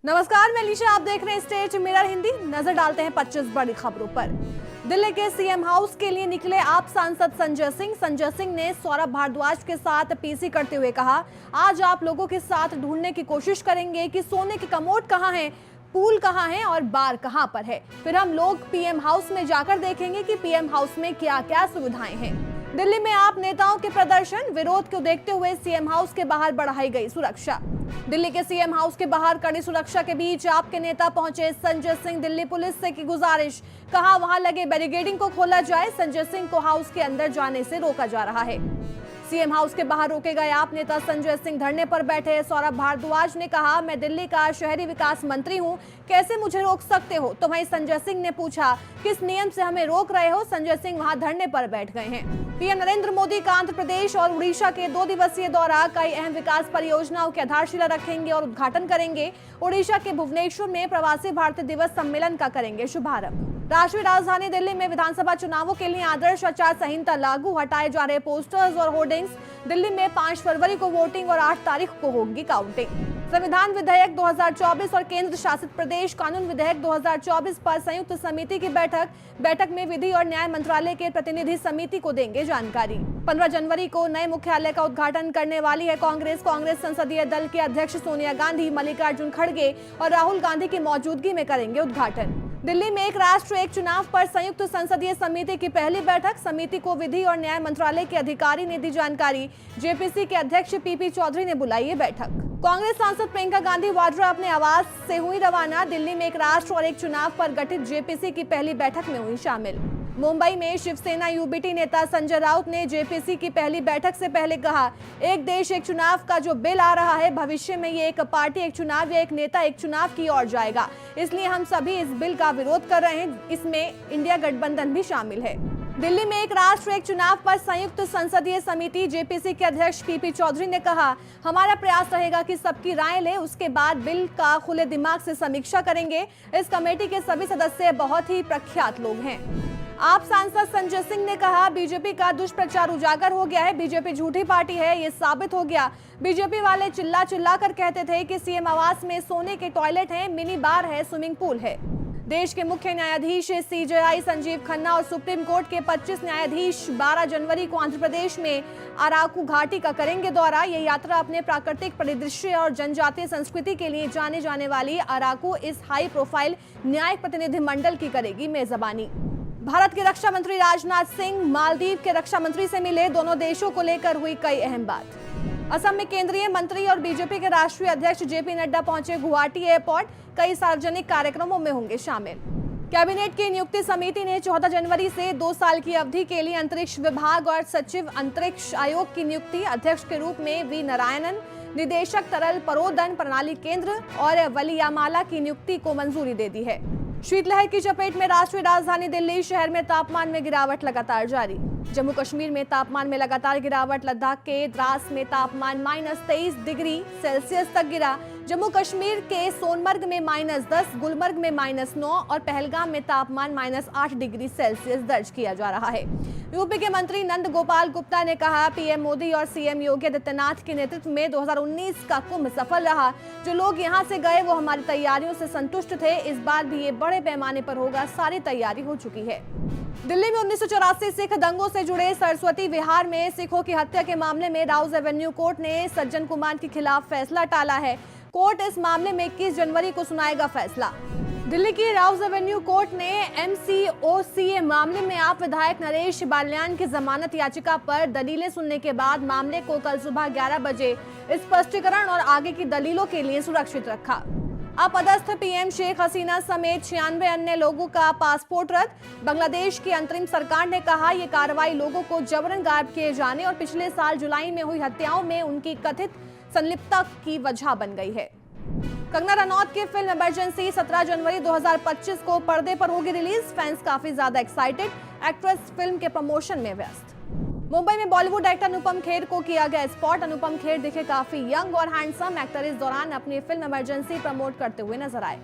नमस्कार, मैं लीशा, आप देख रहे हैं स्टेट मिरर हिंदी। नजर डालते हैं 25 बड़ी खबरों पर। दिल्ली के सीएम हाउस के लिए निकले आप सांसद संजय सिंह। संजय सिंह ने सौरभ भारद्वाज के साथ पीसी करते हुए कहा, आज आप लोगों के साथ ढूंढने की कोशिश करेंगे कि सोने की कमोड कहाँ है, पूल कहाँ है और बार कहाँ पर है। फिर हम लोग पीएम हाउस में जाकर देखेंगे कि पीएम हाउस में क्या क्या सुविधाएं हैं। दिल्ली में आप नेताओं के प्रदर्शन विरोध को देखते हुए सीएम हाउस के बाहर बढ़ाई गई सुरक्षा। दिल्ली के सीएम हाउस के बाहर कड़ी सुरक्षा के बीच आपके नेता पहुंचे संजय सिंह। दिल्ली पुलिस से की गुजारिश, कहा वहां लगे बैरिकेडिंग को खोला जाए। संजय सिंह को हाउस के अंदर जाने से रोका जा रहा है। सीएम हाउस के बाहर रोके गए आप नेता संजय सिंह धरने पर बैठे। सौरभ भारद्वाज ने कहा, मैं दिल्ली का शहरी विकास मंत्री हूं, कैसे मुझे रोक सकते हो। तो वहीं संजय सिंह ने पूछा, किस नियम से हमें रोक रहे हो। संजय सिंह वहां धरने पर बैठ गए हैं। पीएम नरेंद्र मोदी का आंध्र प्रदेश और उड़ीसा के 2 दिवसीय दौरा, कई अहम विकास परियोजनाओं की आधारशिला रखेंगे और उद्घाटन करेंगे। उड़ीसा के भुवनेश्वर में प्रवासी भारतीय दिवस सम्मेलन का करेंगे शुभारंभ। राष्ट्रीय राजधानी दिल्ली में विधानसभा चुनावों के लिए आदर्श आचार संहिता लागू, हटाए जा रहे पोस्टर्स और होर्डिंग्स। दिल्ली में 5 फरवरी को वोटिंग और 8 तारीख को होगी काउंटिंग। संविधान विधेयक 2024 और केंद्र शासित प्रदेश कानून विधेयक 2024 पर संयुक्त समिति की बैठक में विधि और न्याय मंत्रालय के प्रतिनिधि समिति को देंगे जानकारी। 15 जनवरी को नए मुख्यालय का उद्घाटन करने वाली है कांग्रेस संसदीय दल के अध्यक्ष सोनिया गांधी, मल्लिकार्जुन खड़गे और राहुल गांधी की मौजूदगी में करेंगे उद्घाटन। दिल्ली में एक राष्ट्र एक चुनाव पर संयुक्त संसदीय समिति की पहली बैठक, समिति को विधि और न्याय मंत्रालय के अधिकारी ने दी जानकारी। जेपीसी के अध्यक्ष पीपी चौधरी ने बुलाई ये बैठक। कांग्रेस सांसद प्रियंका गांधी वाड्रा अपने आवास से हुई रवाना। दिल्ली में एक राष्ट्र और एक चुनाव पर गठित जेपीसी की पहली बैठक में हुई शामिल। मुंबई में शिवसेना यूबीटी नेता संजय राउत ने जेपीसी की पहली बैठक से पहले कहा, एक देश एक चुनाव का जो बिल आ रहा है, भविष्य में ये एक पार्टी एक चुनाव या एक नेता एक चुनाव की ओर जाएगा, इसलिए हम सभी इस बिल का विरोध कर रहे हैं। इसमें इंडिया गठबंधन भी शामिल है। दिल्ली में एक राष्ट्र एक चुनाव पर संयुक्त संसदीय समिति, जेपीसी के अध्यक्ष पीपी चौधरी ने कहा, हमारा प्रयास रहेगा कि सबकी राय ले, उसके बाद बिल का खुले दिमाग से समीक्षा करेंगे। इस कमेटी के सभी सदस्य बहुत ही प्रख्यात लोग हैं। आप सांसद संजय सिंह ने कहा, बीजेपी का दुष्प्रचार उजागर हो गया है, बीजेपी झूठी पार्टी है, ये साबित हो गया। बीजेपी वाले चिल्ला चिल्ला कर कहते थे कि सीएम आवास में सोने के टॉयलेट है, मिनी बार है, स्विमिंग पूल है। देश के मुख्य न्यायाधीश सीजेआई संजीव खन्ना और सुप्रीम कोर्ट के 25 न्यायाधीश 12 जनवरी को आंध्र प्रदेश में अराकू घाटी का करेंगे दौरा। ये यात्रा अपने प्राकृतिक परिदृश्य और जनजातीय संस्कृति के लिए जाने जाने वाली अराकू इस हाई प्रोफाइल न्यायिक प्रतिनिधि मंडल की करेगी मेजबानी। भारत के रक्षा मंत्री राजनाथ सिंह मालदीव के रक्षा मंत्री से मिले, दोनों देशों को लेकर हुई कई अहम बात। असम में केंद्रीय मंत्री और बीजेपी के राष्ट्रीय अध्यक्ष जेपी नड्डा पहुंचे गुवाहाटी एयरपोर्ट, कई सार्वजनिक कार्यक्रमों में होंगे शामिल। कैबिनेट की नियुक्ति समिति ने 14 जनवरी से 2 साल की अवधि के लिए अंतरिक्ष विभाग और सचिव अंतरिक्ष आयोग की नियुक्ति, अध्यक्ष के रूप में वी नारायणन, निदेशक तरल परोदन प्रणाली केंद्र और वलियामाला की नियुक्ति को मंजूरी दे दी है। शीतलहर की चपेट में राष्ट्रीय राजधानी दिल्ली, शहर में तापमान में गिरावट लगातार जारी। जम्मू कश्मीर में तापमान में लगातार गिरावट, लद्दाख के द्रास में तापमान -23 डिग्री सेल्सियस तक गिरा। जम्मू कश्मीर के सोनमर्ग में -10, गुलमर्ग में -9 और पहलगाम में तापमान -8 डिग्री सेल्सियस दर्ज किया जा रहा है। यूपी के मंत्री नंद गोपाल गुप्ता ने कहा, पीएम मोदी और सीएम योगी आदित्यनाथ के नेतृत्व में 2019 का कुंभ सफल रहा। जो लोग यहां से गए वो हमारी तैयारियों से संतुष्ट थे। इस बार भी ये बड़े पैमाने पर होगा, सारी तैयारी हो चुकी है। दिल्ली में 1984 सिख दंगों से जुड़े सरस्वती विहार में सिखों की हत्या के मामले में राउज एवेन्यू कोर्ट ने सज्जन कुमार के खिलाफ फैसला टाला है। कोर्ट इस मामले में 21 जनवरी को सुनाएगा फैसला। दिल्ली की राउज एवेन्यू कोर्ट ने एमसीओसीए मामले में आप विधायक नरेश बाल्यान की जमानत याचिका पर दलीलें सुनने के बाद मामले को कल सुबह 11 बजे स्पष्टीकरण और आगे की दलीलों के लिए सुरक्षित रखा। अपदस्थ पीएम शेख हसीना समेत 96 अन्य लोगों का पासपोर्ट रद्द। बांग्लादेश की अंतरिम सरकार ने कहा, ये कार्रवाई लोगों को जबरन गायब किए जाने और पिछले साल जुलाई में हुई हत्याओं में उनकी कथित संलिप्तता की वजह बन गई है। कंगना रनौत की फिल्म इमरजेंसी 17 जनवरी 2025 को पर्दे पर होगी रिलीज। फैंस काफी ज्यादा एक्साइटेड, एक्ट्रेस फिल्म के प्रमोशन में व्यस्त। मुंबई में बॉलीवुड एक्टर अनुपम खेर को किया गया स्पॉट। अनुपम खेर दिखे काफी यंग और हैंडसम। एक्टर इस दौरान अपनी फिल्म इमरजेंसी प्रमोट करते हुए नजर आए।